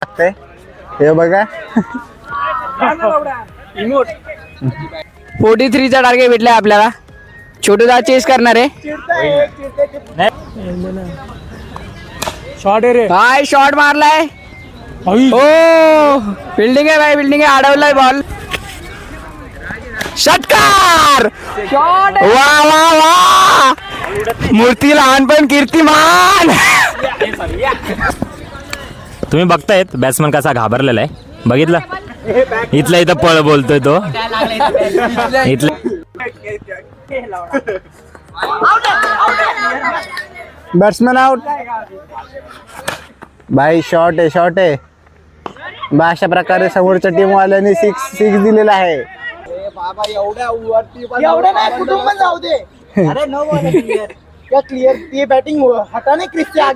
लागतंय हे बघा. 43चा टार्गेट भेटलाय आपल्याला. छोटूदा चेस करणार आहे. शॉट आहे रे. काय शॉट मारलाय. हो बिल्डिंग आहे भाई, बिल्डिंग आहे. अडवलाय बॉल. षटकार. वा वा वा. मूर्ती लहानपण कीर्तिमान. तुम्ही बघतायत बॅट्समन कसा घाबरलेला आहे. बघितलं इथला इथं पळ बोलतोय तो. इथलं बॅट्समॅन आउट. भाई शॉट आहे बा. अशा प्रकारे समोरच्या टीम वाल्यांनी सिक्स दिलेला आहे. एवढं नाही कुठून पण जाऊ दे. अरे 9 क्लिअर ती बॅटिंग हटाने क्रिसच्या